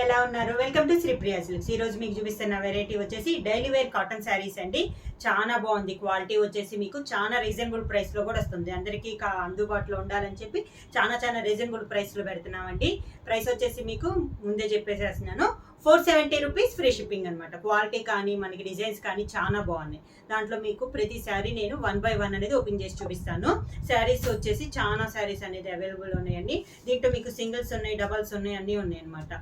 ఎలా ఉన్నారు? Welcome to Sripriya silks. ఈ రోజు మీకు చూపిస్తున్న వెరైటీ వచ్చేసి డైలీ వేర్ కాటన్ శారీస్ అండి. చాలా బాగుంది. క్వాలిటీ వచ్చేసి మీకు చాలా రీజనబుల్ ప్రైస్ లో కూడా వస్తుంది. అందరికీ అందుబాటులో ఉండాలని చెప్పి చాలా రీజనబుల్ ప్రైస్ లో పెడుతున్నామండి. ప్రైస్ వచ్చేసి మీకు ముందే చెప్పేసేస్తున్నాను. 470 రూపీస్ ఫ్రీ షిప్పింగ్ అనమాట. క్వాలిటీ కానీ మనకి డిజైన్స్ కానీ చాలా బాగున్నాయి. దాంట్లో మీకు ప్రతి శారీ నేను 1 by 1 అనేది ఓపెన్ చేసి చూపిస్తాను. శారీస్ వచ్చేసి చాలా శారీస్ అనేది అవైలబుల్ ఉన్నాయండి. దీంట్లో మీకు సింగిల్స్ ఉన్నాయి, డబల్స్ ఉన్నాయి, అన్నీ ఉన్నాయి అనమాట.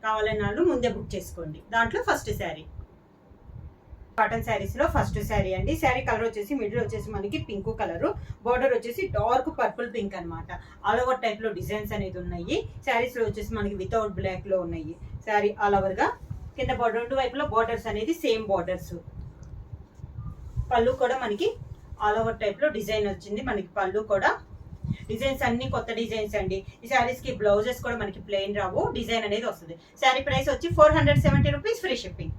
కావాలన్న వాళ్ళు ముందే బుక్ చేసుకోండి. దాంట్లో ఫస్ట్ శారీ కాటన్ శారీస్ లో ఫస్ట్ శారీ అండి. శారీ కలర్ వచ్చేసి మిడిల్ వచ్చేసి మనకి పింక్ కలర్, బార్డర్ వచ్చేసి డార్క్ పర్పుల్ పింక్ అనమాట. ఆల్ ఓవర్ టైప్ లో డిజైన్స్ అనేది ఉన్నాయి. శారీస్ లో వచ్చేసి మనకి వితౌట్ బ్లాక్ లో ఉన్నాయి. శారీ ఆల్ ఓవర్ గా కింద బార్డర్ రెండు వైపులో బార్డర్స్ అనేది సేమ్ బార్డర్స్. పళ్ళు కూడా మనకి ఆల్ ఓవర్ టైప్ లో డిజైన్ వచ్చింది. మనకి పళ్ళు కూడా డిజైన్స్ అన్ని కొత్త డిజైన్స్ అండి. ఈ శారీస్ కి బ్లౌజెస్ కూడా మనకి ప్లెయిన్ రావు, డిజైన్ అనేది వస్తుంది. శారీ ప్రైస్ వచ్చి 470 rupees free shipping.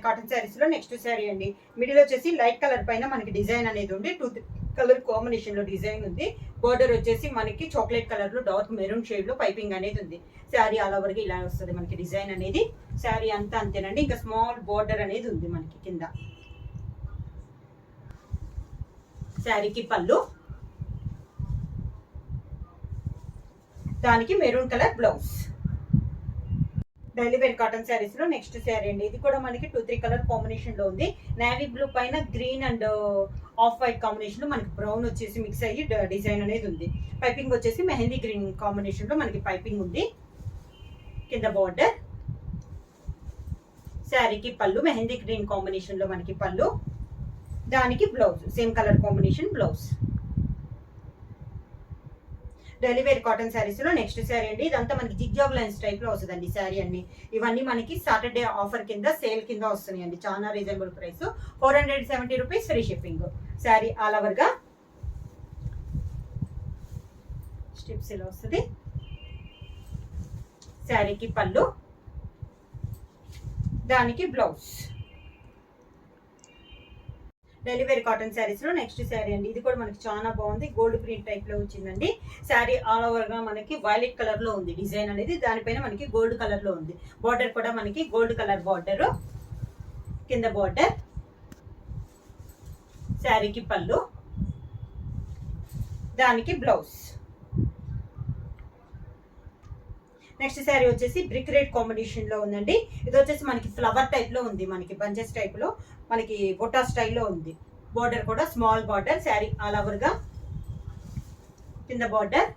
Cotton sarees లో నెక్స్ట్ శారీ అండి. మిడిల్ వచ్చేసి లైట్ కలర్ పైన మనకి డిజైన్ అనేది ఉంది. 2 కలర్ కాంబినేషన్ లో డిజైన్ ఉంది. బోర్డర్ వచ్చేసి మనకి చాక్లెట్ కలర్ లో డార్క్ మెరూన్ షేడ్ లో పైపింగ్ అనేది ఉంది. శారీ ఆల్ ఓవర్ గా ఇలా వస్తుంది మనకి డిజైన్ అనేది. శారీ అంతా అంతేనండి. ఇంకా స్మాల్ బోర్డర్ అనేది ఉంది మనకి కింద. శారీకి పళ్ళు, దానికి maroon colour blouse. Daily wear cotton sarees లో నెక్స్ట్ శారీ అండి. ఇది కూడా మనకి 2-3 కలర్ కాంబినేషన్ లో ఉంది. నేవీ బ్లూ పైన green and off white combination లో మనకి బ్రౌన్ వచ్చేసి మిక్స్ అయ్యి డిజైన్ అనేది ఉంది. పైపింగ్ వచ్చేసి మెహందీ గ్రీన్ కాంబినేషన్ లో మనకి పైపింగ్ ఉంది. కింద బార్డర్, శారీకి పళ్ళు మెహందీ గ్రీన్ కాంబినేషన్ లో మనకి పళ్ళు, దానికి blouse same colour combination blouse. Daily wear cotton sarees లో నెక్స్ట్ శారీ అండి. ఇదంతా మనకి జిగ్జాగ్ లైన్స్ టైప్ లో వస్తుందండి శారీ అన్ని. ఇవన్నీ మనకి సాటర్డే ఆఫర్ కింద సేల్ కింద వస్తున్నాయండి. చాలా reasonable price. 470 rupees free shipping. Saree all over గా స్ట్రిప్స్ ఇలా వస్తుంది. శారీకి పళ్ళు, దానికి blouse. Daily wear cotton sarees లో నెక్స్ట్ శారీ అండి. ఇది కూడా మనకి చాలా బాగుంది. గోల్డ్ ప్రింట్ టైప్ లో వచ్చిందండి. శారీ ఆల్ ఓవర్ గా మనకి వైలెట్ కలర్ లో ఉంది డిజైన్ అనేది. దానిపైన మనకి గోల్డ్ కలర్ లో ఉంది. బార్డర్ కూడా మనకి గోల్డ్ కలర్ బార్డర్. కింద బార్డర్, శారీకి పళ్ళు, దానికి బ్లౌజ్. నెక్స్ట్ శారీ వచ్చేసి బ్రిక్ రెడ్ కాంబినేషన్ లో ఉందండి. ఇది వచ్చేసి మనకి ఫ్లవర్ టైప్ లో ఉంది. మనకి బంచెస్ టైప్ లో మనకి బొటా స్టైల్లో ఉంది. బార్డర్ కూడా small border. Sari all over గా కింద బార్డర్,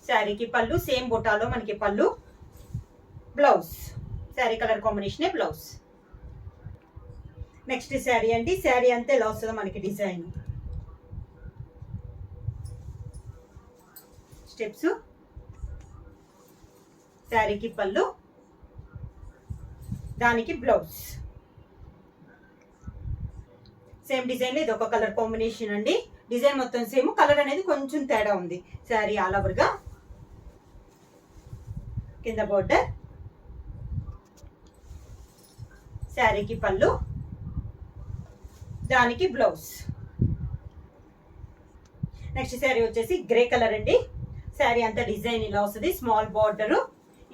శారీకి పళ్ళు సేమ్ బొటాలో మనకి పళ్ళు, బ్లౌజ్. శారీ కలర్ కాంబినేషనే బ్లౌజ్. నెక్స్ట్ శారీ అండి. శారీ అంతే ఇలా వస్తుందో మనకి డిజైన్. స్టెప్స్, శారీకి పళ్ళు, దానికి బ్లౌజ్. సేమ్ డిజైన్ లో ఇది ఒక కలర్ కాంబినేషన్ అండి. డిజైన్ మొత్తం సేమ్, కలర్ అనేది కొంచెం తేడా ఉంది. శారీ ఆల్ ఓవర్ గా కింద బోర్డర్, శారీకి పళ్ళు, దానికి బ్లౌజ్. నెక్స్ట్ శారీ వచ్చేసి గ్రే కలర్ అండి. శారీ అంతా డిజైన్ ఇలా వస్తుంది. Small border.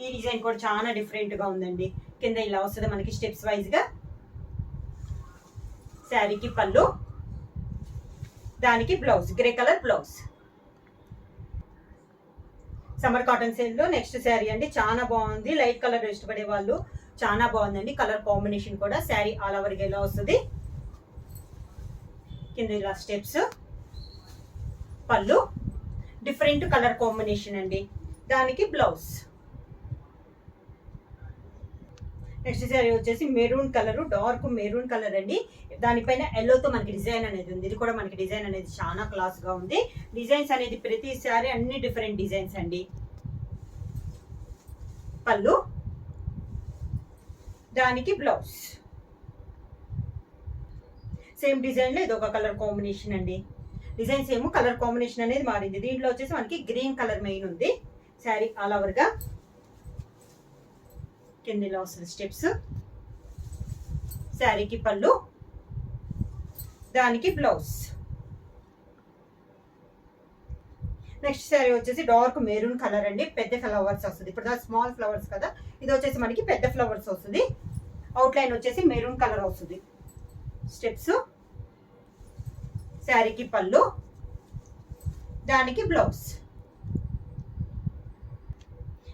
ఈ డిజైన్ కూడా చాలా డిఫరెంట్ గా ఉందండి. కింద ఇలా వస్తుంది మనకి స్టెప్స్ వైజ్ గా. శారీకి పళ్ళు, దానికి blouse grey colour blouse. Summer cotton sale లో నెక్స్ట్ శారీ అండి. చాలా బాగుంది. లైట్ కలర్ ఇష్టపడే వాళ్ళు చాలా బాగుందండి. కలర్ కాంబినేషన్ కూడా. శారీ ఆల్ ఓవర్ గా ఇలా వస్తుంది. కింద ఇలా స్టెప్స్, పళ్ళు డిఫరెంట్ కలర్ కాంబినేషన్ అండి, దానికి బ్లౌజ్. నెక్స్ట్ శారీ వచ్చేసి maroon colour, dark maroon colour అండి. దానిపైన ఎల్లోతో మనకి డిజైన్ అనేది ఉంది. ఇది కూడా మనకి డిజైన్ అనేది చాలా క్లాస్ గా ఉంది. డిజైన్స్ అనేది ప్రతి శారీ అన్ని డిఫరెంట్ డిజైన్స్ అండి. పళ్ళు, దానికి బ్లౌజ్. సేమ్ డిజైన్ లో ఇది ఒక కలర్ కాంబినేషన్ అండి. డిజైన్స్ ఏమో కలర్ కాంబినేషన్ అనేది మారింది. దీంట్లో వచ్చేసి మనకి గ్రీన్ కలర్ మెయిన్ ఉంది. శారీ ఆల్ ఓవర్ గా కింద ఇలా వస్తుంది స్టెప్స్. శారీకి పళ్ళు, దానికి బ్లౌజ్. నెక్స్ట్ శారీ వచ్చేసి డార్క్ మెరూన్ కలర్ అండి, పెద్ద ఫ్లవర్స్ వస్తుంది. ఇప్పుడు స్మాల్ ఫ్లవర్స్ కదా, ఇది వచ్చేసి మనకి పెద్ద ఫ్లవర్స్ వస్తుంది. అవుట్ లైన్ వచ్చేసి మెరూన్ కలర్ వస్తుంది. స్టెప్స్, శారీకి పళ్ళు, దానికి బ్లౌజ్.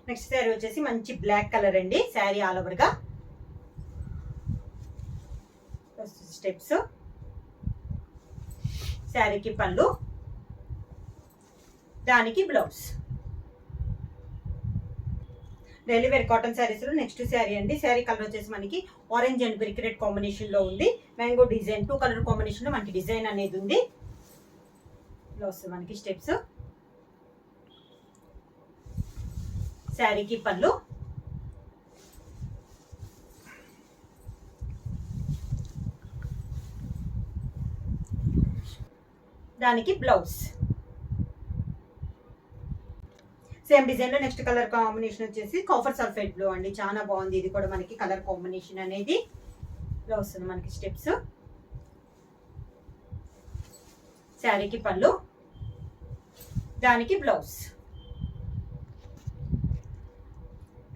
నెక్స్ట్ శారీ వచ్చేసి మంచి బ్లాక్ కలర్ అండి, శారీ ఆల్ ఓవర్ గా. స్టెప్స్, శారీకి పళ్ళు, దానికి blouse. Daily wear cotton sarees లో నెక్స్ట్ శారీ అండి. శారీ కలర్ వచ్చేసి మనకి orange and brick red combination లో ఉంది. మ్యాంగో డిజైన్ 2 కలర్ కాంబినేషన్ లో మనకి డిజైన్ అనేది ఉంది. ఇలా వస్తుంది మనకి స్టెప్స్, శారీకి పళ్ళు, దానికి బ్లౌజ్. సేమ్ డిజైన్ లో నెక్స్ట్ కలర్ కాంబినేషన్ వచ్చేసి కాఫర్ సల్ఫేట్ బ్లూ అండి, చాలా బాగుంది. ఇది కూడా మనకి కలర్ కాంబినేషన్ అనేది ఇలా వస్తుంది మనకి. స్టెప్స్, శారీకి పళ్ళు, దానికి బ్లౌజ్.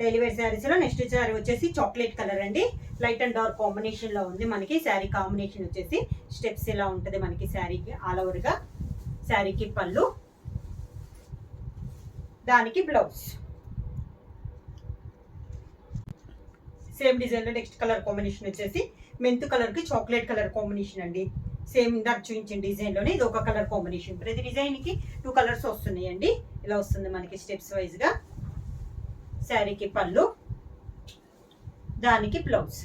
డైలీ వేర్ శారీస్ లో నెక్స్ట్ శారీ వచ్చేసి చాక్లెట్ కలర్ అండి, లైట్ అండ్ డార్క్ కాంబినేషన్ లో ఉంది మనకి. శారీ కాంబినేషన్ వచ్చేసి స్టెప్స్ ఇలా ఉంటది మనకి శారీకి ఆల్ ఓవర్ గా. శారీకి పళ్ళు, దానికి బ్లౌజ్. సేమ్ డిజైన్ లో నెక్స్ట్ కలర్ కాంబినేషన్ వచ్చేసి మెంతు కలర్ కి చాక్లెట్ కలర్ కాంబినేషన్ అండి. సేమ్ ఇందాక చూపించిన డిజైన్ లోనే ఇది ఒక కలర్ కాంబినేషన్. ప్రతి డిజైన్ కి 2 కలర్స్ వస్తున్నాయండి. ఇలా వస్తుంది మనకి స్టెప్స్ వైజ్ గా. శారీకి పళ్ళు, దానికి బ్లౌజ్.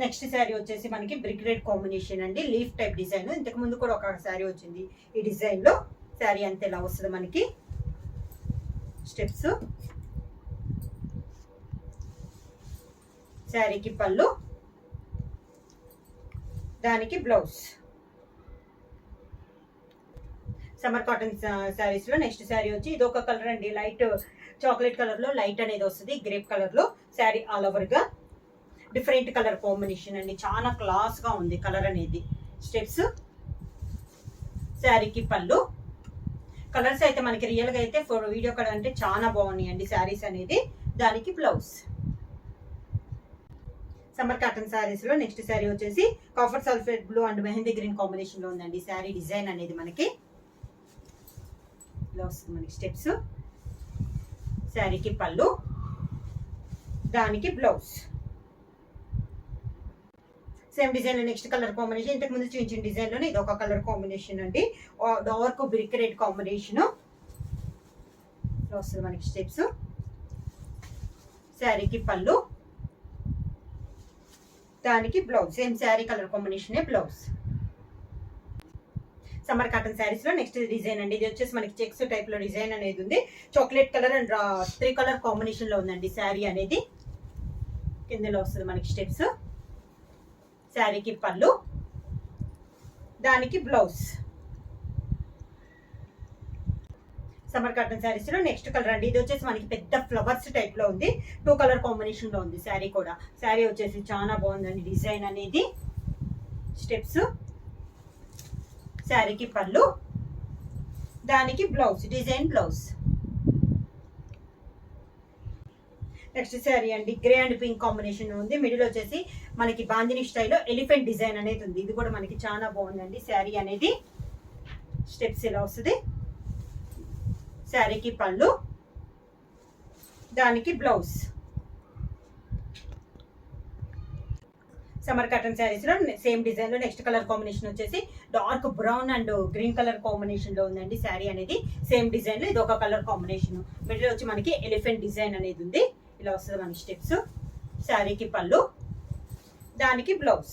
నెక్స్ట్ శారీ వచ్చేసి మనకి బ్రిక్ రెడ్ కాంబినేషన్ అండి, లీఫ్ టైప్ డిజైన్. ఇంతకు ముందు కూడా ఒక శారీ వచ్చింది ఈ డిజైన్ లో. శారీ అంతే ఇలా వస్తుంది మనకి. స్టెప్స్, శారీకి పళ్ళు, దానికి బ్లౌజ్. సమ్మర్ కాటన్ శారీస్ లో నెక్స్ట్ శారీ వచ్చి ఇది ఒక కలర్ అండి, లైట్ చాక్లెట్ కలర్ లో లైట్ అనేది వస్తుంది, గ్రేప్ కలర్ లో. శారీ ఆల్ ఓవర్ గా డిఫరెంట్ కలర్ కాంబినేషన్ అండి, చాలా క్లాస్ గా ఉంది కలర్ అనేది. స్టెప్స్, శారీకి పళ్ళు. కలర్స్ అయితే మనకి రియల్ గా అయితే వీడియో కలర్ అంటే చాలా బాగున్నాయి అండి శారీస్ అనేది. దానికి బ్లౌజ్. సమ్మర్ కాటన్ శారీస్ లో నెక్స్ట్ శారీ వచ్చేసి copper sulphate blue and mehndi green combination లో ఉందండి శారీ డిజైన్ అనేది మనకి. ఇలా వస్తుంది మనకి స్టెప్స్, శారీకి పళ్ళు, దానికి బ్లౌజ్. సేమ్ డిజైన్ లో నెక్స్ట్ కలర్ కాంబినేషన్ ఇంతకు ముందు చూపించిన డిజైన్ లోనే ఇది ఒక కలర్ కాంబినేషన్ అండి, డార్క్ బ్రిక్ రెడ్ కాంబినేషన్. వస్తుంది మనకి స్టెప్స్, శారీకి పళ్ళు, దానికి blouse. Same sari colour combination blouse. Summer cotton sarees లో నెక్స్ట్ డిజైన్ అండి. ఇది వచ్చేసి మనకి చెక్స్ టైప్ లో డిజైన్ అనేది ఉంది. Chocolate colour and 3 colour combination లో ఉందండి శారీ అనేది. కిందలో వస్తుంది మనకి స్టెప్స్, శారీకి పళ్ళు, దానికి బ్లౌజ్. సమ్మర్ కాటన్ శారీస్ లో నెక్స్ట్ కలర్ అండి. ఇది వచ్చేసి మనకి పెద్ద ఫ్లవర్స్ టైప్ లో ఉంది, 2 కలర్ కాంబినేషన్ లో ఉంది శారీ కూడా. శారీ వచ్చేసి చాలా బాగుందండి డిజైన్ అనేది. స్టెప్స్, శారీకి పళ్ళు, దానికి blouse, design blouse. Next sari అండి, గ్రే అండ్ పింక్ కాంబినేషన్ ఉంది. మిడిల్ వచ్చేసి మనకి బాందిని స్టైల్లో ఎలిఫెంట్ డిజైన్ అనేది ఉంది. ఇది కూడా మనకి చాలా బాగుందండి శారీ అనేది. స్టెప్స్ ఇలా వస్తుంది. శారీకి పళ్ళు, దానికి బ్లౌజ్. సమ్మర్ కాటన్ శారీస్ లో సేమ్ డిజైన్ లో నెక్స్ట్ కలర్ కాంబినేషన్ వచ్చేసి dark brown and green colour combination లో ఉందండి శారీ అనేది. సేమ్ డిజైన్ లో ఇది ఒక కలర్ కాంబినేషన్. మిడిల్ వచ్చి మనకి ఎలిఫెంట్ డిజైన్ అనేది ఉంది. ఇలా వస్తుంది మనకి స్టెప్స్, శారీకి పళ్ళు, దానికి బ్లౌజ్.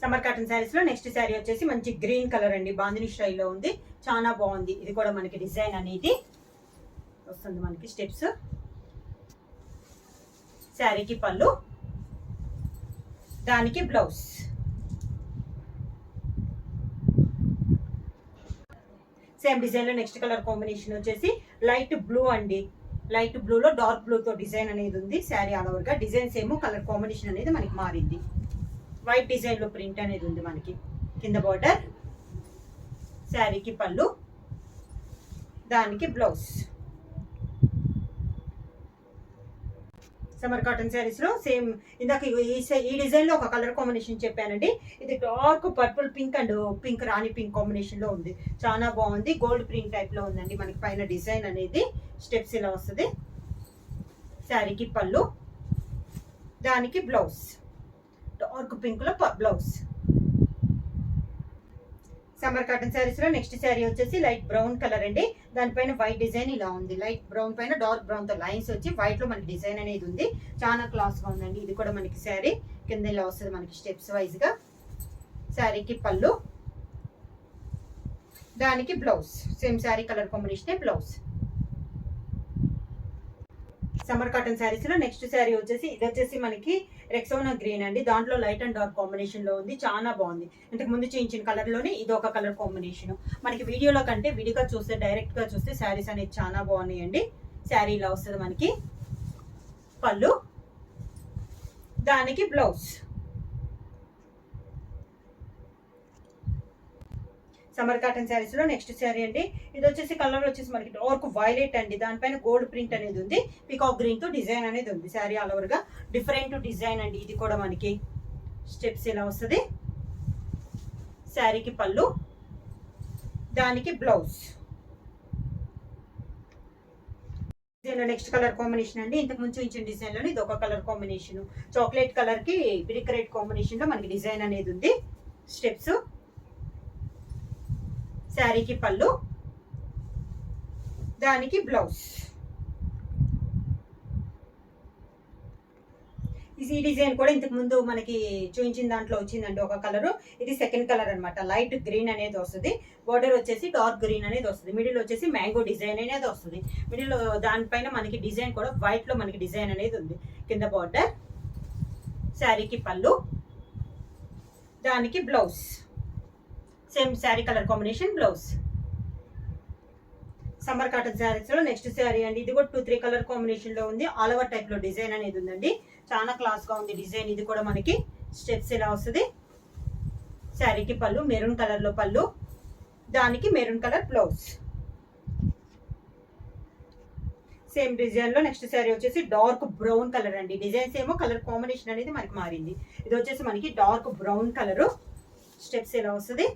సమ్మర్ కాటన్ శారీస్ లో నెక్స్ట్ శారీ వచ్చేసి మంచి గ్రీన్ కలర్ అండి, బాందిని స్టైల్లో ఉంది, చాలా బాగుంది. ఇది కూడా మనకి డిజైన్ అనేది వస్తుంది మనకి. స్టెప్స్, శారీకి పళ్ళు, దానికి బ్లౌజ్. సేమ్ డిజైన్ లో నెక్స్ట్ కలర్ కాంబినేషన్ వచ్చేసి లైట్ బ్లూ అండి, లైట్ బ్లూ లో డార్క్ బ్లూ తో డిజైన్ అనేది ఉంది శారీ ఆల్ ఓవర్ గా. డిజైన్ సేమ్, కలర్ కాంబినేషన్ అనేది మనకి మారింది. వైట్ డిజైన్ లో ప్రింట్ అనేది ఉంది మనకి. కింద బార్డర్, శారీకి పళ్ళు, దానికి బ్లౌజ్. సమ్మర్ కాటన్ శారీస్ లో సేమ్ ఇందాక ఈ డిజైన్ లో ఒక కలర్ కాంబినేషన్ చెప్పానండి. ఇది dark purple pink and pink Rani pink combination లో ఉంది. చాలా బాగుంది. గోల్డ్ ప్రింట్ టైప్ లో ఉందండి. మనకి పైన డిజైన్ అనేది స్టెప్స్ ఇలా వస్తుంది. శారీకి పళ్ళు, దానికి బ్లౌజ్, డార్క్ పింక్ లో బ్లౌజ్. సమ్మర్ కాటన్ శారీస్ లో నెక్స్ట్ శారీ వచ్చేసి లైట్ బ్రౌన్ కలర్ అండి. దానిపైన వైట్ డిజైన్ ఇలా ఉంది. లైట్ బ్రౌన్ పైన డార్క్ బ్రౌన్ తో లైన్స్ వచ్చి వైట్ లో మనకి డిజైన్ అనేది ఉంది. చాలా క్లాస్ గా ఉందండి. ఇది కూడా మనకి శారీ కింద ఇలా వస్తుంది మనకి స్టెప్స్ వైజ్ గా. శారీకి పళ్ళు, దానికి blouse. Same sari colour combination blouse. Summer cotton sarees లో నెక్స్ట్ శారీ వచ్చేసి ఇది వచ్చేసి మనకి రెక్సోనా గ్రీన్ అండి. దాంట్లో లైట్ అండ్ డార్క్ కాంబినేషన్ లో ఉంది. చాలా బాగుంది. ఇంతకు ముందు చూపించిన కలర్ లోనే ఇది ఒక కలర్ కాంబినేషన్. మనకి వీడియోలో కంటే విడిగా చూస్తే డైరెక్ట్ గా చూస్తే శారీస్ అనేది చాలా బాగున్నాయండి. శారీ ఇలా వస్తుంది మనకి. పళ్ళు, దానికి బ్లౌజ్. సమ్మర్ కాటన్ శారీస్ లో నెక్స్ట్ శారీ అండి. ఇది వచ్చేసి కలర్ వచ్చేసి మనకి డార్క్ వైలెట్ అండి. దానిపైన గోల్డ్ ప్రింట్ అనేది ఉంది. పీకాక్ గ్రీన్ తో డిజైన్ అనేది ఉంది. శారీ ఆల్ ఓవర్ గా డిఫరెంట్ డిజైన్ అండి. ఇది కూడా మనకి స్టెప్స్ ఇలా వస్తుంది. శారీకి పళ్ళు, దానికి బ్లౌజ్. నెక్స్ట్ కలర్ కాంబినేషన్ అండి. ఇంతకు ముందు ఇచ్చిన డిజైన్ లోని ఇది ఒక కలర్ కాంబినేషన్. చాక్లెట్ కలర్ కి బ్రిక్ రెడ్ కాంబినేషన్ లో మనకి డిజైన్ అనేది ఉంది. స్టెప్స్, శారీకి పళ్ళు, దానికి బ్లౌజ్. ఈ డిజైన్ కూడా ఇంతకు ముందు మనకి చూపించిన దాంట్లో వచ్చిందండి ఒక కలర్. ఇది సెకండ్ కలర్ అనమాట. లైట్ గ్రీన్ అనేది వస్తుంది. బోర్డర్ వచ్చేసి డార్క్ గ్రీన్ అనేది వస్తుంది. మిడిల్ వచ్చేసి మ్యాంగో డిజైన్ అనేది వస్తుంది. మిడిల్ దానిపైన మనకి డిజైన్ కూడా వైట్ లో మనకి డిజైన్ అనేది ఉంది. కింద బోర్డర్, శారీకి పళ్ళు, దానికి blouse. Same sari colour combination blouse. Summer cotton sarees లో నెక్స్ట్ శారీ అండి. ఇది కూడా 2-3 కలర్ కాంబినేషన్ లో ఉంది. ఆల్ ఓవర్ టైప్ లో డిజైన్ అనేది ఉందండి. చాలా క్లాస్ గా ఉంది డిజైన్. ఇది కూడా మనకి స్టెప్స్ ఇలా వస్తుంది. శారీకి పళ్ళు, మెరూన్ కలర్ లో పళ్ళు, దానికి maroon colour blouse. Same design లో నెక్స్ట్ శారీ వచ్చేసి డార్క్ బ్రౌన్ కలర్ అండి. డిజైన్స్ ఏమో కలర్ కాంబినేషన్ అనేది మనకి మారింది. ఇది వచ్చేసి మనకి డార్క్ బ్రౌన్ కలర్. స్టెప్స్ ఇలా వస్తుంది.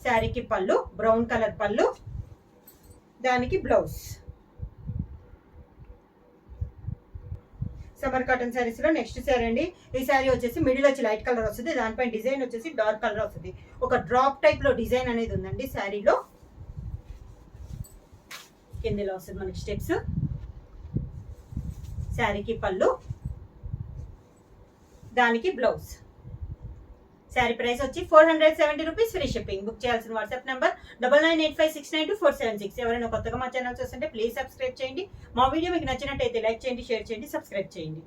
శారీకి పళ్ళు, బ్రౌన్ కలర్ పళ్ళు, దానికి బ్లౌజ్. సమ్మర్ కాటన్ శారీస్ లో నెక్స్ట్ శారీ అండి. ఈ శారీ వచ్చేసి మిడిల్ వచ్చి లైట్ కలర్ వస్తుంది. దానిపైన డిజైన్ వచ్చేసి డార్క్ కలర్ వస్తుంది. ఒక డ్రాప్ టైప్ లో డిజైన్ అనేది ఉందండి శారీలో. కిందలో వస్తుంది మనకి స్టెప్స్. శారీకి పళ్ళు, దానికి బ్లౌజ్. శారీ ప్రైస్ వచ్చి 470 రూపీస్. Free shipping. బుక్ చేయాల్సిన వాట్సాప్ నెంబర్ 9985692476. ఎవరైనా కొత్తగా మా ఛానల్ చూస్తుంటే ప్లీజ్ సబ్స్క్రైబ్ చేయండి. మా వీడియో మీకు నచ్చినట్టయితే లైక్ చేయండి, షేర్ చేయండి, సబ్స్క్రైబ్ చేయండి.